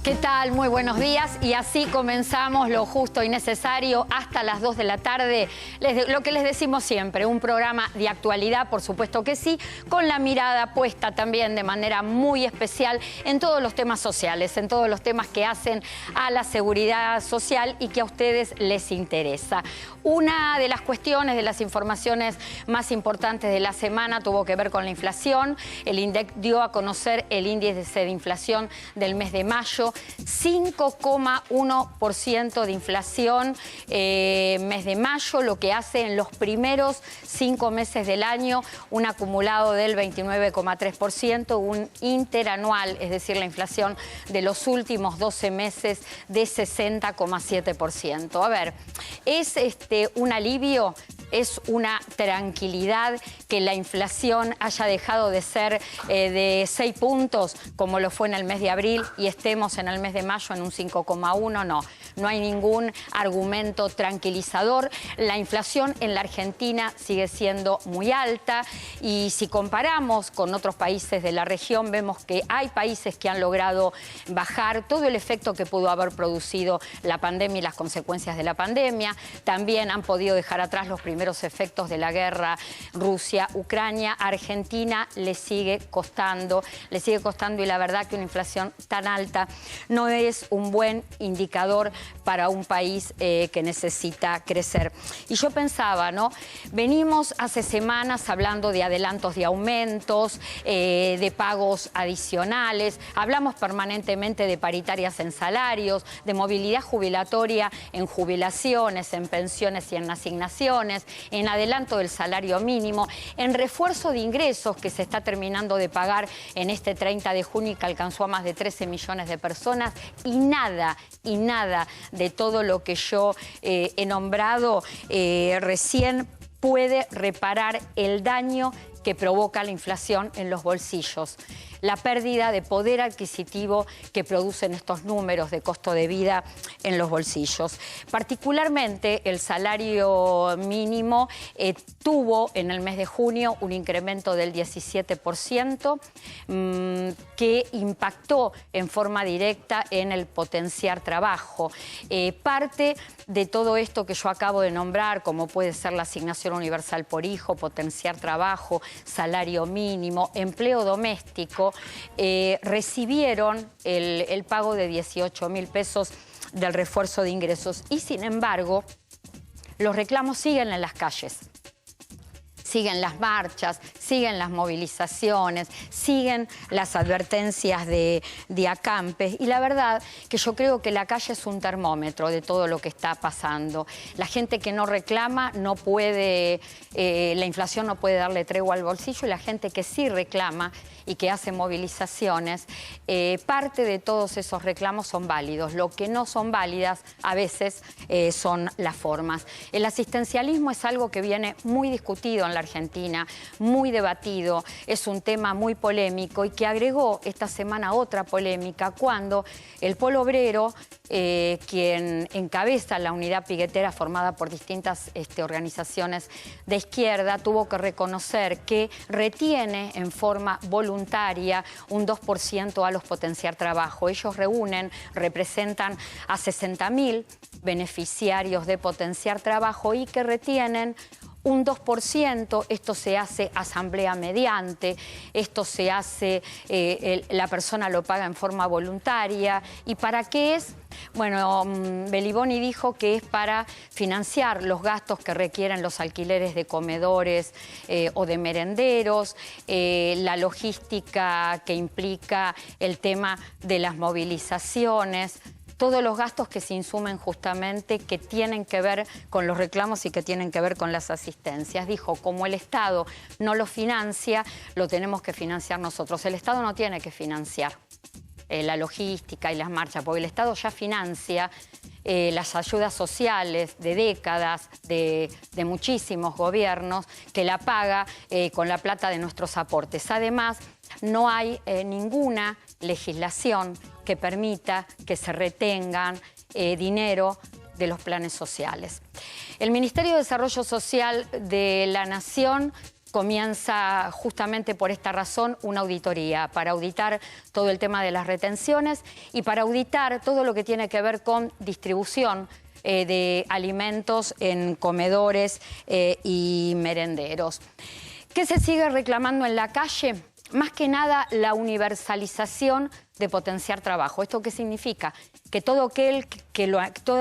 ¿Qué tal? Muy buenos días. Y así comenzamos lo justo y necesario hasta las 2 de la tarde. Lo que les decimos siempre, un programa de actualidad, por supuesto que sí, con la mirada puesta también de manera muy especial en todos los temas sociales, en todos los temas que hacen a la seguridad social y que a ustedes les interesa. Una de las cuestiones, de las informaciones más importantes de la semana tuvo que ver con la inflación. El INDEC dio a conocer el índice de inflación del mes de mayo. 5,1% de inflación mes de mayo, lo que hace en los primeros 5 meses del año un acumulado del 29,3%, un interanual, es decir, la inflación de los últimos 12 meses de 60,7%. A ver, ¿es un alivio? Es una tranquilidad que la inflación haya dejado de ser de 6 puntos, como lo fue en el mes de abril, y estemos en el mes de mayo en un 5,1, no hay ningún argumento tranquilizador. La inflación en la Argentina sigue siendo muy alta y si comparamos con otros países de la región, vemos que hay países que han logrado bajar todo el efecto que pudo haber producido la pandemia y las consecuencias de la pandemia. También han podido dejar atrás los primeros efectos de la guerra Rusia-Ucrania. A Argentina le sigue costando y la verdad que una inflación tan alta no es un buen indicador para un país que necesita crecer. Y yo pensaba, ¿no? Venimos hace semanas hablando de adelantos de aumentos, de pagos adicionales, hablamos permanentemente de paritarias en salarios, de movilidad jubilatoria en jubilaciones, en pensiones y en asignaciones, en adelanto del salario mínimo, en refuerzo de ingresos que se está terminando de pagar en este 30 de junio y que alcanzó a más de 13 millones de personas y nada de todo lo que yo he nombrado recién puede reparar el daño que provoca la inflación en los bolsillos, la pérdida de poder adquisitivo que producen estos números de costo de vida en los bolsillos. Particularmente el salario mínimo tuvo en el mes de junio un incremento del 17% que impactó en forma directa en el potenciar trabajo. Parte de todo esto que yo acabo de nombrar, como puede ser la asignación universal por hijo, potenciar trabajo, salario mínimo, empleo doméstico, recibieron el pago de 18.000 pesos del refuerzo de ingresos y sin embargo los reclamos siguen en las calles. Siguen las marchas, siguen las movilizaciones, siguen las advertencias de acampes. Y la verdad que yo creo que la calle es un termómetro de todo lo que está pasando. La gente que no reclama no puede, la inflación no puede darle tregua al bolsillo, y la gente que sí reclama y que hace movilizaciones, parte de todos esos reclamos son válidos. Lo que no son válidas a veces son las formas. El asistencialismo es algo que viene muy discutido en la Argentina, muy debatido, es un tema muy polémico y que agregó esta semana otra polémica cuando el Polo Obrero, quien encabeza la unidad piquetera formada por distintas organizaciones de izquierda, tuvo que reconocer que retiene en forma voluntaria un 2% a los potenciar trabajo. Ellos representan a 60.000 beneficiarios de potenciar trabajo y que retienen un 2%, esto se hace asamblea mediante, esto se hace, la persona lo paga en forma voluntaria. ¿Y para qué es? Bueno, Beliboni dijo que es para financiar los gastos que requieren los alquileres de comedores o de merenderos, la logística que implica el tema de las movilizaciones, todos los gastos que se insumen justamente, que tienen que ver con los reclamos y que tienen que ver con las asistencias. Dijo, como el Estado no lo financia, lo tenemos que financiar nosotros. El Estado no tiene que financiar la logística y las marchas, porque el Estado ya financia las ayudas sociales de décadas, de muchísimos gobiernos, que la paga con la plata de nuestros aportes. Además, no hay ninguna legislación que permita que se retengan dinero de los planes sociales. El Ministerio de Desarrollo Social de la Nación comienza justamente por esta razón una auditoría, para auditar todo el tema de las retenciones y para auditar todo lo que tiene que ver con distribución de alimentos en comedores y merenderos. ¿Qué se sigue reclamando en la calle? Más que nada la universalización de potenciar trabajo. ¿Esto qué significa? Que toda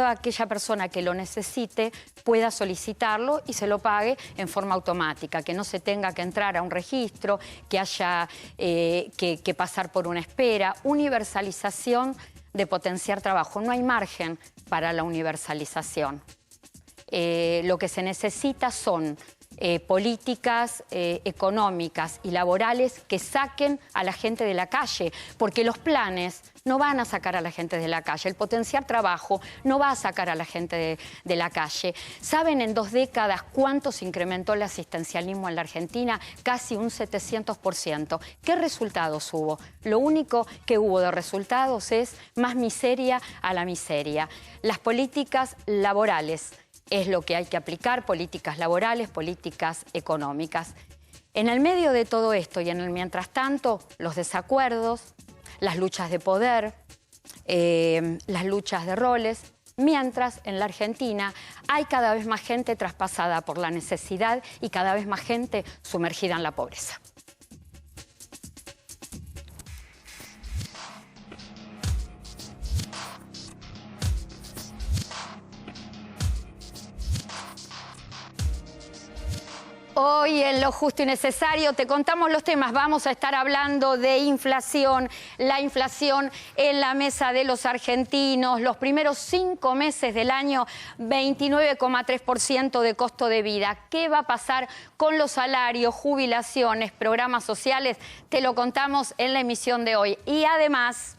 aquella persona que lo necesite pueda solicitarlo y se lo pague en forma automática, que no se tenga que entrar a un registro, que haya que pasar por una espera. Universalización de potenciar trabajo. No hay margen para la universalización. Lo que se necesita son políticas económicas y laborales que saquen a la gente de la calle, porque los planes no van a sacar a la gente de la calle, el potenciar trabajo no va a sacar a la gente de la calle. ¿Saben en 2 décadas cuánto se incrementó el asistencialismo en la Argentina? Casi un 700%. ¿Qué resultados hubo? Lo único que hubo de resultados es más miseria a la miseria. Las políticas laborales es lo que hay que aplicar, políticas laborales, políticas económicas. En el medio de todo esto y en el mientras tanto, los desacuerdos, las luchas de poder, las luchas de roles, mientras en la Argentina hay cada vez más gente traspasada por la necesidad y cada vez más gente sumergida en la pobreza. Hoy en Lo Justo y Necesario te contamos los temas. Vamos a estar hablando de inflación, la inflación en la mesa de los argentinos. Los primeros 5 meses del año, 29,3% de costo de vida. ¿Qué va a pasar con los salarios, jubilaciones, programas sociales? Te lo contamos en la emisión de hoy. Y además,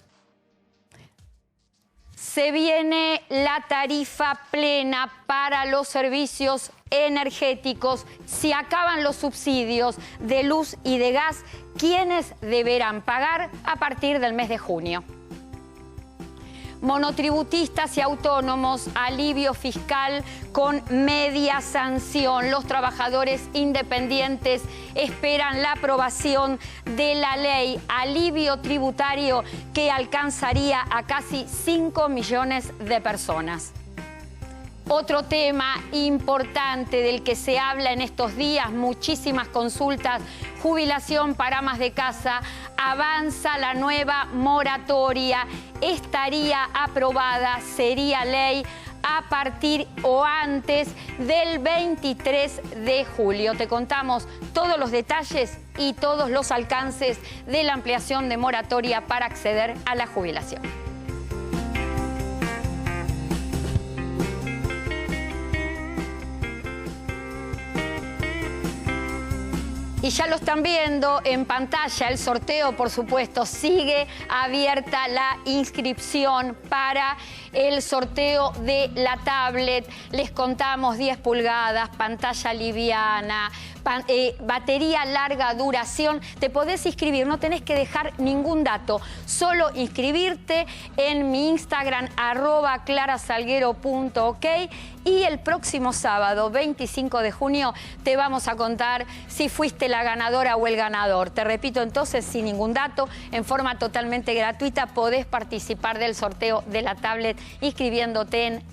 se viene la tarifa plena para los servicios energéticos. Si acaban los subsidios de luz y de gas, ¿quiénes deberán pagar a partir del mes de junio? Monotributistas y autónomos, alivio fiscal con media sanción. Los trabajadores independientes esperan la aprobación de la ley, alivio tributario que alcanzaría a casi 5 millones de personas. Otro tema importante del que se habla en estos días, muchísimas consultas, jubilación para amas de casa, avanza la nueva moratoria, estaría aprobada, sería ley a partir o antes del 23 de julio. Te contamos todos los detalles y todos los alcances de la ampliación de moratoria para acceder a la jubilación. Y ya lo están viendo en pantalla, el sorteo, por supuesto, sigue abierta la inscripción para el sorteo de la tablet. Les contamos 10 pulgadas, pantalla liviana, batería larga duración. Te podés inscribir, no tenés que dejar ningún dato, solo inscribirte en mi Instagram, @clarasalguero.ok. Y el próximo sábado, 25 de junio, te vamos a contar si fuiste la ganadora o el ganador. Te repito entonces, sin ningún dato, en forma totalmente gratuita, podés participar del sorteo de la tablet inscribiéndote en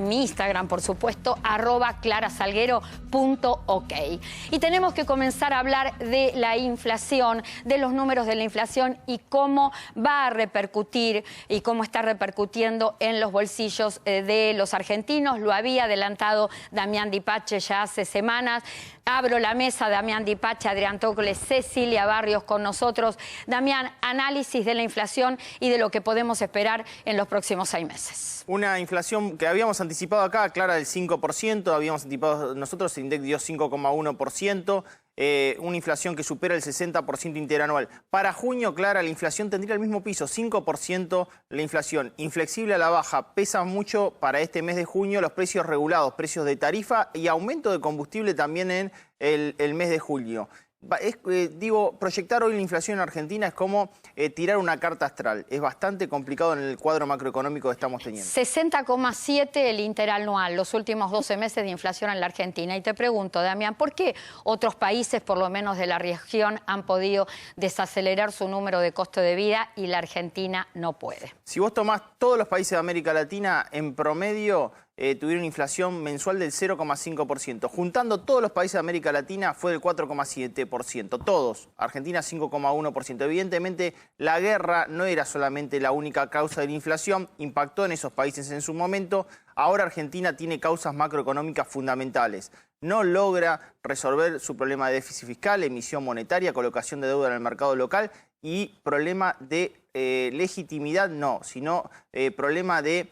mi Instagram, por supuesto, @clarasalguero.ok. Y tenemos que comenzar a hablar de la inflación, de los números de la inflación y cómo va a repercutir y cómo está repercutiendo en los bolsillos de los argentinos. Lo había adelantado Damián Dipache ya hace semanas. Abro la mesa, Damián Dipache, Adrián Tocles, Cecilia Barrios con nosotros. Damián, análisis de la inflación y de lo que podemos esperar en los próximos 6 meses. Una inflación que habíamos anticipado acá, Clara, del 5%, habíamos anticipado nosotros, el INDEC dio 5,1%. Una inflación que supera el 60% interanual. Para junio, Clara, la inflación tendría el mismo piso, 5% la inflación. Inflexible a la baja, pesa mucho para este mes de junio los precios regulados, precios de tarifa y aumento de combustible también en el mes de julio. Digo, proyectar hoy la inflación en Argentina es como tirar una carta astral. Es bastante complicado en el cuadro macroeconómico que estamos teniendo. 60,7 el interanual, los últimos 12 meses de inflación en la Argentina. Y te pregunto, Damián, ¿por qué otros países, por lo menos de la región, han podido desacelerar su número de costo de vida y la Argentina no puede? Si vos tomás todos los países de América Latina, en promedio tuvieron inflación mensual del 0,5%. Juntando todos los países de América Latina fue del 4,7%. Todos. Argentina 5,1%. Evidentemente la guerra no era solamente la única causa de la inflación, impactó en esos países en su momento. Ahora Argentina tiene causas macroeconómicas fundamentales. No logra resolver su problema de déficit fiscal, emisión monetaria, colocación de deuda en el mercado local y problema de legitimidad no, sino problema de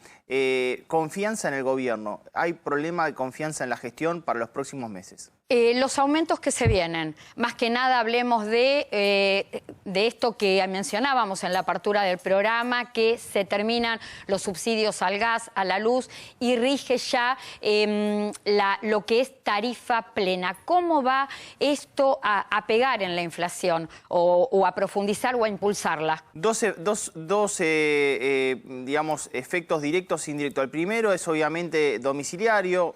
confianza en el gobierno. Hay problema de confianza en la gestión para los próximos meses. Los aumentos que se vienen, más que nada hablemos de esto que mencionábamos en la apertura del programa, que se terminan los subsidios al gas, a la luz y rige ya lo que es tarifa plena. ¿Cómo va esto a pegar en la inflación o a profundizar o a impulsarla? Dos digamos, efectos directos e indirectos. El primero es obviamente domiciliario.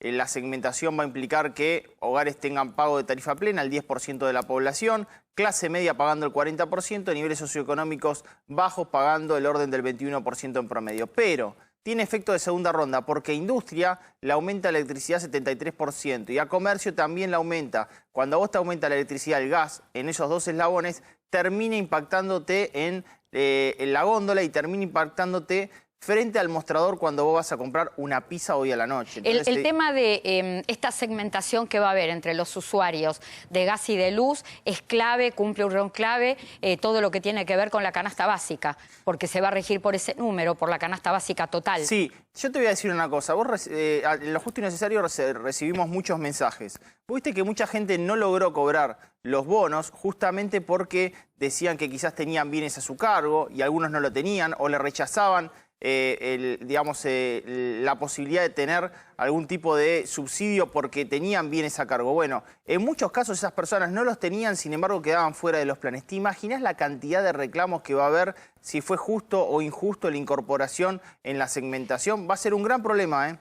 La segmentación va a implicar que hogares tengan pago de tarifa plena, el 10% de la población, clase media pagando el 40%, niveles socioeconómicos bajos pagando el orden del 21% en promedio. Pero tiene efecto de segunda ronda porque a industria le aumenta la electricidad 73% y a comercio también la aumenta. Cuando a vos te aumenta la electricidad, el gas, en esos dos eslabones, termina impactándote en la góndola y termina impactándote frente al mostrador cuando vos vas a comprar una pizza hoy a la noche. Entonces, el tema de esta segmentación que va a haber entre los usuarios de gas y de luz es clave, cumple un rol clave, todo lo que tiene que ver con la canasta básica, porque se va a regir por ese número, por la canasta básica total. Sí, yo te voy a decir una cosa. Vos, en lo justo y necesario recibimos muchos mensajes. Vos viste que mucha gente no logró cobrar los bonos justamente porque decían que quizás tenían bienes a su cargo y algunos no lo tenían o le rechazaban la posibilidad de tener algún tipo de subsidio porque tenían bienes a cargo. Bueno, en muchos casos esas personas no los tenían, sin embargo quedaban fuera de los planes. ¿Te imaginas la cantidad de reclamos que va a haber si fue justo o injusto la incorporación en la segmentación? Va a ser un gran problema, ¿eh?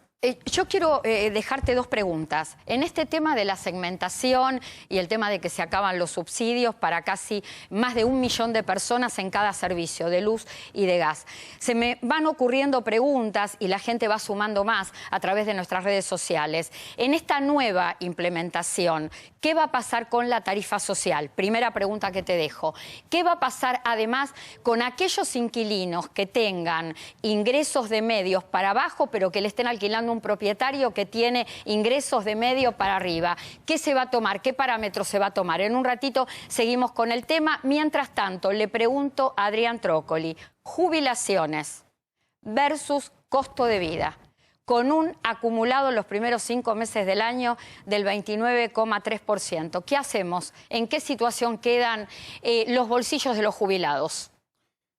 Yo quiero dejarte dos preguntas. En este tema de la segmentación y el tema de que se acaban los subsidios para casi más de 1 millón de personas en cada servicio de luz y de gas, se me van ocurriendo preguntas y la gente va sumando más a través de nuestras redes sociales. En esta nueva implementación, ¿qué va a pasar con la tarifa social? Primera pregunta que te dejo. ¿Qué va a pasar además con aquellos inquilinos que tengan ingresos de medios para abajo pero que le estén alquilando un propietario que tiene ingresos de medio para arriba? ¿Qué se va a tomar? ¿Qué parámetros se va a tomar? En un ratito seguimos con el tema. Mientras tanto, le pregunto a Adrián Trócoli, jubilaciones versus costo de vida, con un acumulado en los primeros 5 meses del año del 29,3%. ¿Qué hacemos? ¿En qué situación quedan los bolsillos de los jubilados?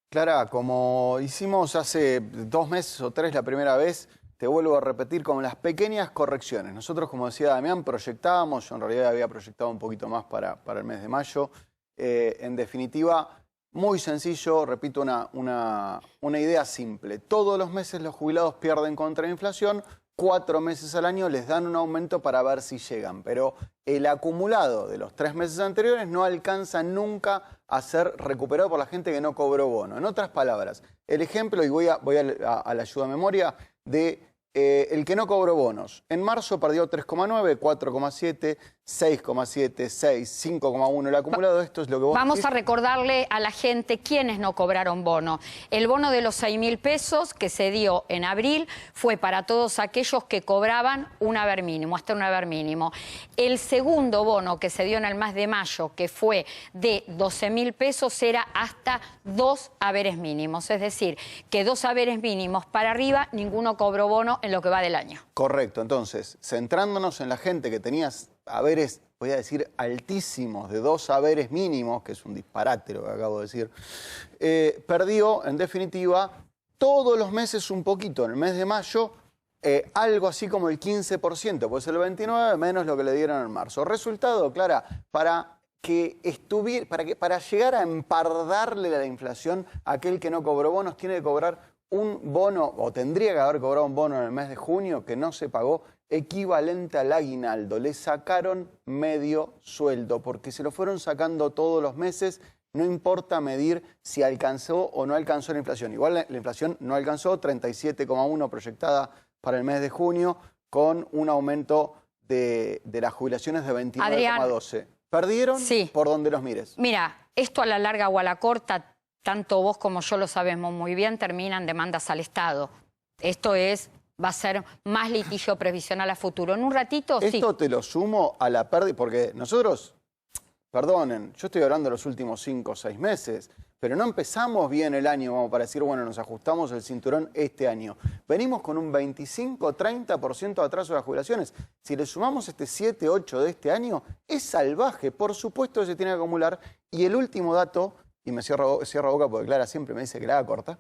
Clara, como hicimos hace 2 meses o 3 la primera vez, te vuelvo a repetir con las pequeñas correcciones. Nosotros, como decía Damián, proyectábamos, yo en realidad había proyectado un poquito más para el mes de mayo. En definitiva, muy sencillo, repito, una idea simple. Todos los meses los jubilados pierden contra la inflación, 4 meses al año les dan un aumento para ver si llegan. Pero el acumulado de los 3 meses anteriores no alcanza nunca a ser recuperado por la gente que no cobró bono. En otras palabras, el ejemplo, y voy a la ayuda a memoria, de el que no cobró bonos. En marzo perdió 3,9, 4,7, 6,7, 6, 5,1 el acumulado. Esto es lo que vos Vamos decís. a recordarle a la gente quiénes no cobraron bono. El bono de los 6.000 pesos que se dio en abril fue para todos aquellos que cobraban un haber mínimo, hasta un haber mínimo. El segundo bono que se dio en el mes de mayo, que fue de 12.000 pesos, era hasta 2 haberes mínimos. Es decir, que 2 haberes mínimos para arriba, ninguno cobró bono en lo que va del año. Correcto. Entonces, centrándonos en la gente que tenía haberes, voy a decir, altísimos, de 2 haberes mínimos, que es un disparate lo que acabo de decir, perdió, en definitiva, todos los meses un poquito. En el mes de mayo algo así como el 15%, pues el 29% menos lo que le dieron en marzo. Resultado, Clara, para llegar a empardarle la inflación a aquel que no cobró bonos, tiene que cobrar un bono, o tendría que haber cobrado un bono en el mes de junio que no se pagó, equivalente al aguinaldo. Le sacaron medio sueldo, porque se lo fueron sacando todos los meses. No importa medir si alcanzó o no alcanzó la inflación. Igual la inflación no alcanzó, 37,1 proyectada para el mes de junio, con un aumento de las jubilaciones de 29,12. ¿Perdieron? Sí. Por donde los mires. Mira, esto a la larga o a la corta, tanto vos como yo lo sabemos muy bien, terminan demandas al Estado. Esto va a ser más litigio previsional a futuro. En un ratito, sí. Esto te lo sumo a la pérdida, porque nosotros, perdonen, yo estoy hablando de los últimos 5 o 6 meses, pero no empezamos bien el año como para decir, bueno, nos ajustamos el cinturón este año. Venimos con un 25-30% de atraso de las jubilaciones. Si le sumamos este 7-8 de este año, es salvaje. Por supuesto que se tiene que acumular. Y el último dato, y me cierro boca porque Clara siempre me dice que la haga corta,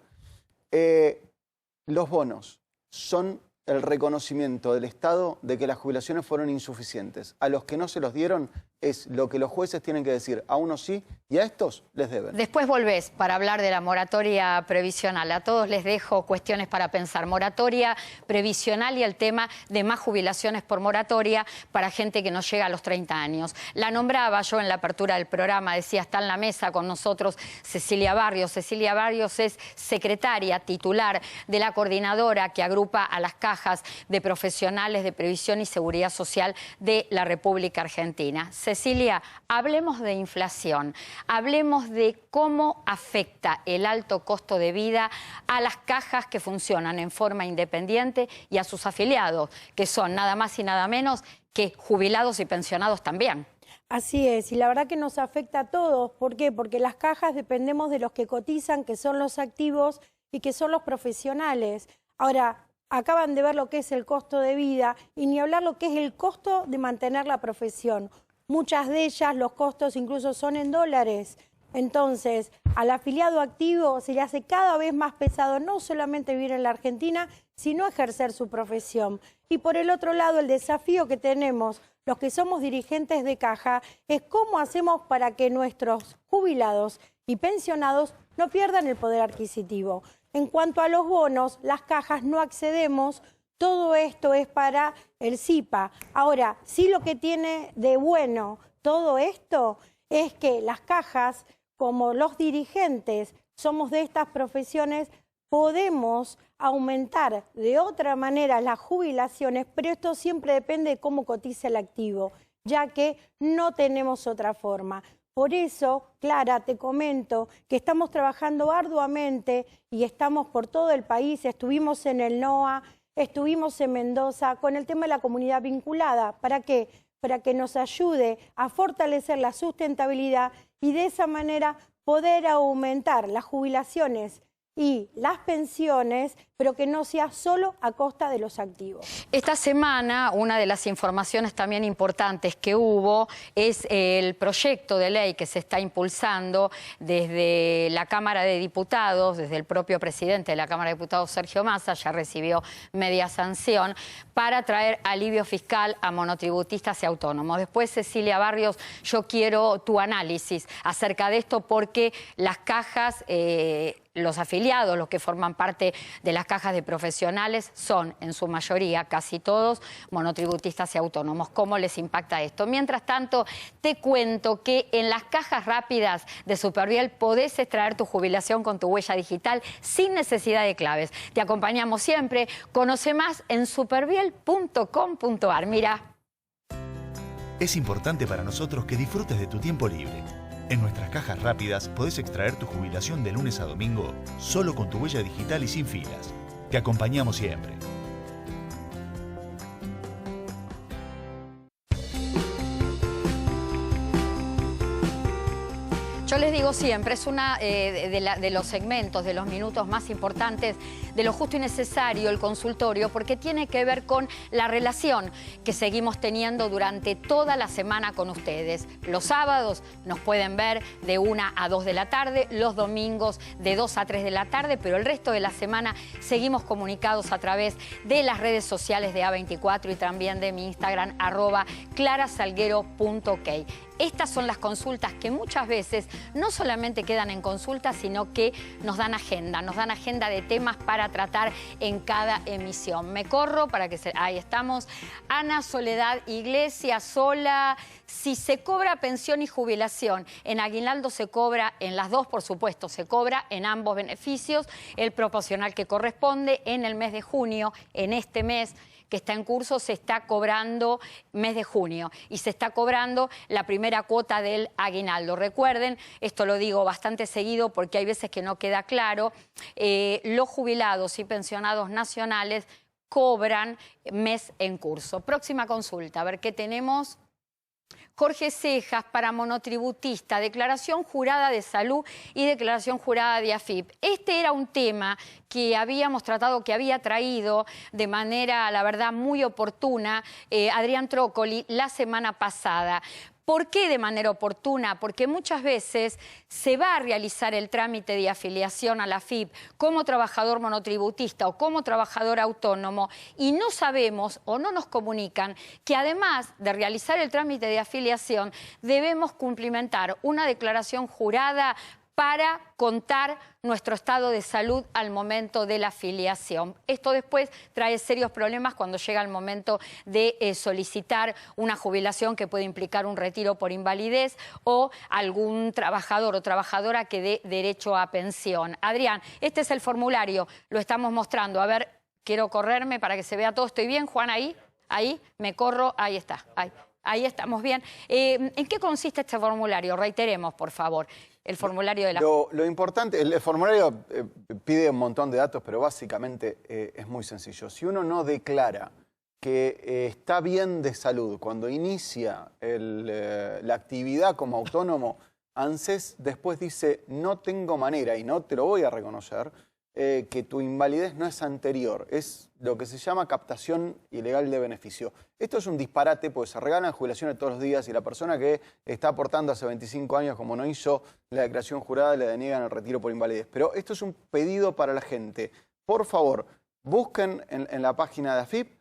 los bonos son el reconocimiento del Estado de que las jubilaciones fueron insuficientes. A los que no se los dieron es lo que los jueces tienen que decir. A unos sí y a estos les deben. Después volvés para hablar de la moratoria previsional. A todos les dejo cuestiones para pensar. Moratoria previsional y el tema de más jubilaciones por moratoria para gente que no llega a los 30 años. La nombraba yo en la apertura del programa, decía, está en la mesa con nosotros Cecilia Barrios. Cecilia Barrios es secretaria titular de la coordinadora que agrupa a las cajas de profesionales de previsión y seguridad social de la República Argentina. Cecilia, hablemos de inflación, hablemos de cómo afecta el alto costo de vida a las cajas que funcionan en forma independiente y a sus afiliados, que son nada más y nada menos que jubilados y pensionados también. Así es, y la verdad que nos afecta a todos. ¿Por qué? Porque las cajas dependemos de los que cotizan, que son los activos y que son los profesionales. Ahora, acaban de ver lo que es el costo de vida y ni hablar lo que es el costo de mantener la profesión. Muchas de ellas, los costos incluso son en dólares. Entonces, al afiliado activo se le hace cada vez más pesado no solamente vivir en la Argentina, sino ejercer su profesión. Y por el otro lado, el desafío que tenemos los que somos dirigentes de caja es cómo hacemos para que nuestros jubilados y pensionados no pierdan el poder adquisitivo. En cuanto a los bonos, las cajas no accedemos. Todo esto es para el SIPA. Ahora, sí lo que tiene de bueno todo esto es que las cajas, como los dirigentes somos de estas profesiones, podemos aumentar de otra manera las jubilaciones, pero esto siempre depende de cómo cotiza el activo, ya que no tenemos otra forma. Por eso, Clara, te comento que estamos trabajando arduamente y estamos por todo el país. Estuvimos en el NOA, estuvimos en Mendoza con el tema de la comunidad vinculada. ¿Para qué? Para que nos ayude a fortalecer la sustentabilidad y de esa manera poder aumentar las jubilaciones y las pensiones, pero que no sea solo a costa de los activos. Esta semana, una de las informaciones también importantes que hubo es el proyecto de ley que se está impulsando desde la Cámara de Diputados, desde el propio presidente de la Cámara de Diputados, Sergio Massa, ya recibió media sanción, para traer alivio fiscal a monotributistas y autónomos. Después, Cecilia Barrios, yo quiero tu análisis acerca de esto porque las cajas, los afiliados, los que forman parte de las cajas de profesionales, son en su mayoría, casi todos, monotributistas y autónomos. ¿Cómo les impacta esto? Mientras tanto, te cuento que en las cajas rápidas de Superviel podés extraer tu jubilación con tu huella digital sin necesidad de claves. Te acompañamos siempre. Conoce más en superviel.com.ar. Mira. Es importante para nosotros que disfrutes de tu tiempo libre. En nuestras cajas rápidas podés extraer tu jubilación de lunes a domingo solo con tu huella digital y sin filas. Te acompañamos siempre. Yo les digo siempre, es uno de los segmentos, de los minutos más importantes de lo justo y necesario el consultorio, porque tiene que ver con la relación que seguimos teniendo durante toda la semana con ustedes. Los sábados nos pueden ver de 1 a 2 de la tarde, los domingos de 2 a 3 de la tarde, pero el resto de la semana seguimos comunicados a través de las redes sociales de A24 y también de mi Instagram, @clarasalguero.ok. Estas son las consultas que muchas veces no solamente quedan en consulta, sino que nos dan agenda de temas para tratar en cada emisión. Me corro para que se... Ahí estamos. Ana Soledad Iglesias, hola. Si se cobra pensión y jubilación, en aguinaldo se cobra, en las dos por supuesto, se cobra en ambos beneficios el proporcional que corresponde. En el mes de junio, en este mes que está en curso, se está cobrando mes de junio y se está cobrando la primera cuota del aguinaldo. Recuerden, esto lo digo bastante seguido porque hay veces que no queda claro, los jubilados y pensionados nacionales cobran mes en curso. Próxima consulta, a ver qué tenemos. Jorge Cejas, para monotributista, declaración jurada de salud y declaración jurada de AFIP. Este era un tema que habíamos tratado, que había traído de manera, la verdad, muy oportuna Adrián Trócoli la semana pasada. ¿Por qué de manera oportuna? Porque muchas veces se va a realizar el trámite de afiliación a la AFIP como trabajador monotributista o como trabajador autónomo y no sabemos o no nos comunican que además de realizar el trámite de afiliación debemos cumplimentar una declaración jurada para contar nuestro estado de salud al momento de la afiliación. Esto después trae serios problemas cuando llega el momento de solicitar una jubilación que puede implicar un retiro por invalidez o algún trabajador o trabajadora que dé derecho a pensión. Adrián, este es el formulario, lo estamos mostrando. A ver, quiero correrme para que se vea todo. ¿Estoy bien, Juan, ahí? Ahí, me corro, ahí está, ahí estamos bien. ¿En qué consiste este formulario? Reiteremos, por favor. El formulario de la... Lo importante, el formulario pide un montón de datos, pero básicamente es muy sencillo. Si uno no declara que está bien de salud cuando inicia la actividad como autónomo, ANSES después dice no tengo manera y no te lo voy a reconocer, que tu invalidez no es anterior, es lo que se llama captación ilegal de beneficio. Esto es un disparate, pues se regalan jubilaciones todos los días y la persona que está aportando hace 25 años, como no hizo la declaración jurada, le deniegan el retiro por invalidez. Pero esto es un pedido para la gente. Por favor, busquen en la página de AFIP,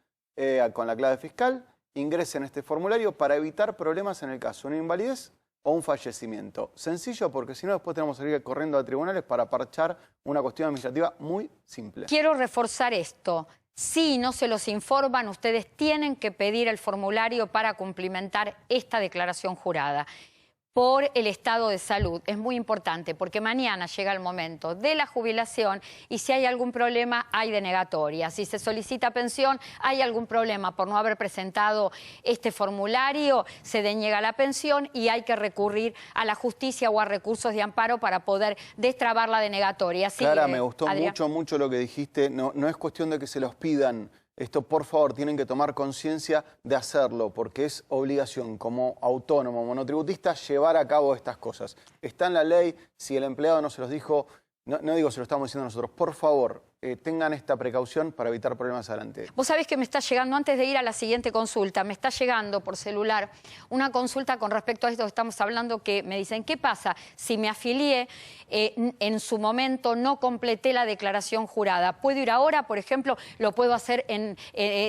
con la clave fiscal, ingresen este formulario para evitar problemas en el caso de una invalidez o un fallecimiento. Sencillo, porque si no después tenemos que ir corriendo a tribunales para parchar una cuestión administrativa muy simple. Quiero reforzar esto. Si no se los informan, ustedes tienen que pedir el formulario para cumplimentar esta declaración jurada por el estado de salud. Es muy importante porque mañana llega el momento de la jubilación y si hay algún problema hay denegatoria. Si se solicita pensión, hay algún problema por no haber presentado este formulario, se deniega la pensión y hay que recurrir a la justicia o a recursos de amparo para poder destrabar la denegatoria. Sí, Clara, me gustó Adrián. mucho lo que dijiste. No es cuestión de que se los pidan. Esto, por favor, tienen que tomar conciencia de hacerlo, porque es obligación como autónomo, monotributista, llevar a cabo estas cosas. Está en la ley, si el empleado no se los dijo, no digo se lo estamos diciendo nosotros, por favor, tengan esta precaución para evitar problemas adelante. Vos sabés que me está llegando, antes de ir a la siguiente consulta, me está llegando por celular una consulta con respecto a esto que estamos hablando, que me dicen, ¿qué pasa si me afilié, en su momento no completé la declaración jurada? ¿Puedo ir ahora, por ejemplo? ¿Lo puedo hacer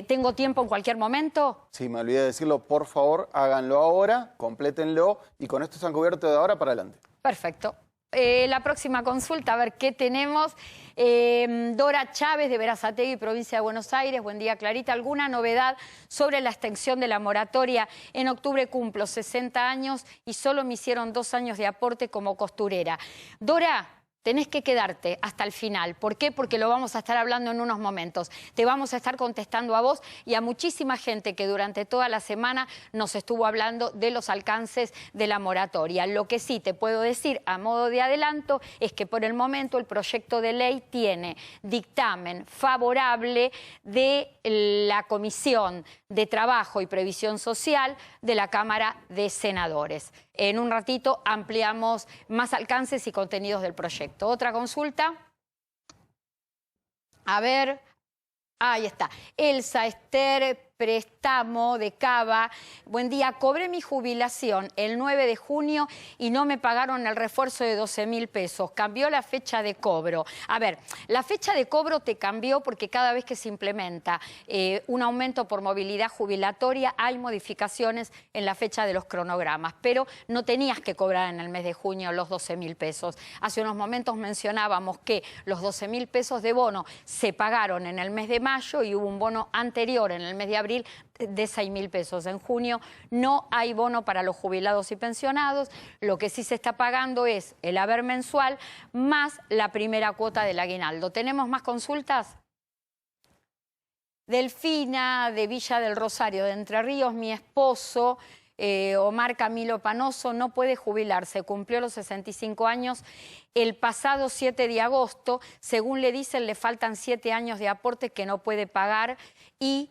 tengo tiempo en cualquier momento? Sí, me olvidé de decirlo, por favor, háganlo ahora, complétenlo y con esto están cubiertos de ahora para adelante. Perfecto. La próxima consulta, a ver qué tenemos. Dora Chávez de Berazategui, provincia de Buenos Aires. Buen día, Clarita. ¿Alguna novedad sobre la extensión de la moratoria? En octubre cumplo 60 años y solo me hicieron 2 años de aporte como costurera. Dora, tenés que quedarte hasta el final. ¿Por qué? Porque lo vamos a estar hablando en unos momentos. Te vamos a estar contestando a vos y a muchísima gente que durante toda la semana nos estuvo hablando de los alcances de la moratoria. Lo que sí te puedo decir a modo de adelanto es que por el momento el proyecto de ley tiene dictamen favorable de la Comisión de Trabajo y Previsión Social de la Cámara de Senadores. En un ratito ampliamos más alcances y contenidos del proyecto. ¿Otra consulta? A ver, ahí está. Elsa Esther Préstamo de Cava. Buen día, cobré mi jubilación el 9 de junio y no me pagaron el refuerzo de 12.000 pesos. Cambió la fecha de cobro. A ver, la fecha de cobro te cambió porque cada vez que se implementa un aumento por movilidad jubilatoria hay modificaciones en la fecha de los cronogramas, pero no tenías que cobrar en el mes de junio los 12.000 pesos. Hace unos momentos mencionábamos que los 12.000 pesos de bono se pagaron en el mes de mayo y hubo un bono anterior en el mes de abril de 6.000 pesos. En junio no hay bono para los jubilados y pensionados. Lo que sí se está pagando es el haber mensual más la primera cuota del aguinaldo. ¿Tenemos más consultas? Delfina, de Villa del Rosario, de Entre Ríos. Mi esposo, Omar Camilo Panoso, no puede jubilarse. Cumplió los 65 años el pasado 7 de agosto. Según le dicen, le faltan 7 años de aporte que no puede pagar y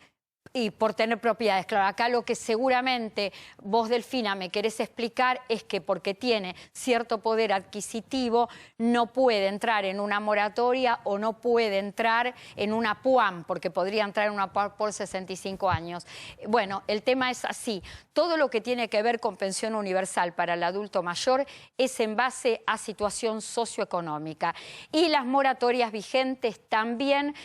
por tener propiedades. Claro, acá lo que seguramente vos, Delfina, me querés explicar es que porque tiene cierto poder adquisitivo no puede entrar en una moratoria o no puede entrar en una PUAM, porque podría entrar en una PUAM por 65 años. Bueno, el tema es así. Todo lo que tiene que ver con pensión universal para el adulto mayor es en base a situación socioeconómica. Y las moratorias vigentes también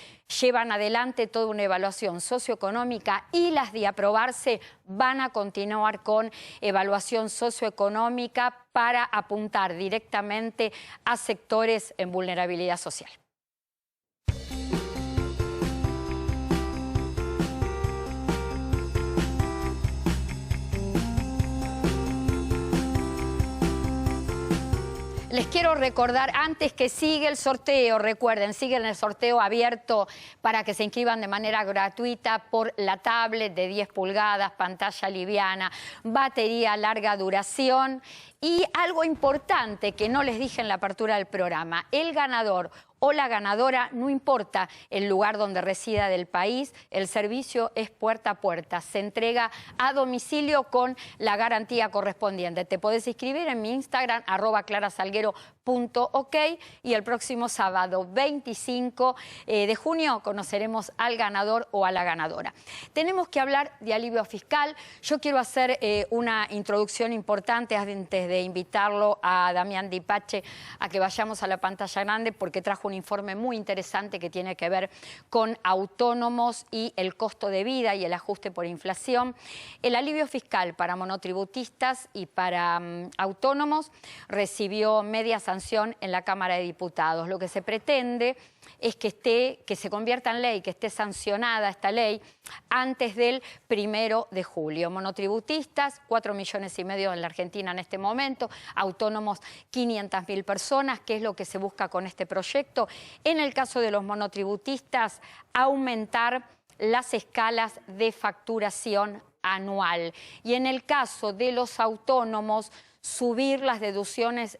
llevan adelante toda una evaluación socioeconómica y las de aprobarse van a continuar con evaluación socioeconómica para apuntar directamente a sectores en vulnerabilidad social. Les quiero recordar, antes que sigue el sorteo, recuerden, siguen el sorteo abierto para que se inscriban de manera gratuita por la tablet de 10 pulgadas, pantalla liviana, batería larga duración y algo importante que no les dije en la apertura del programa, el ganador o la ganadora, no importa el lugar donde resida del país, el servicio es puerta a puerta, se entrega a domicilio con la garantía correspondiente. Te podés inscribir en mi Instagram, @clarasalguero.ok, y el próximo sábado 25 de junio conoceremos al ganador o a la ganadora. Tenemos que hablar de alivio fiscal. Yo quiero hacer una introducción importante antes de invitarlo a Damián Dipache a que vayamos a la pantalla grande porque trajo un informe muy interesante que tiene que ver con autónomos y el costo de vida y el ajuste por inflación. El alivio fiscal para monotributistas y para autónomos recibió media sanción en la Cámara de Diputados. Lo que se pretende es que se convierta en ley, que esté sancionada esta ley antes del 1 de julio. Monotributistas, 4,5 millones en la Argentina en este momento, autónomos 500.000 personas, ¿qué es lo que se busca con este proyecto? En el caso de los monotributistas, aumentar las escalas de facturación anual. Y en el caso de los autónomos, subir las deducciones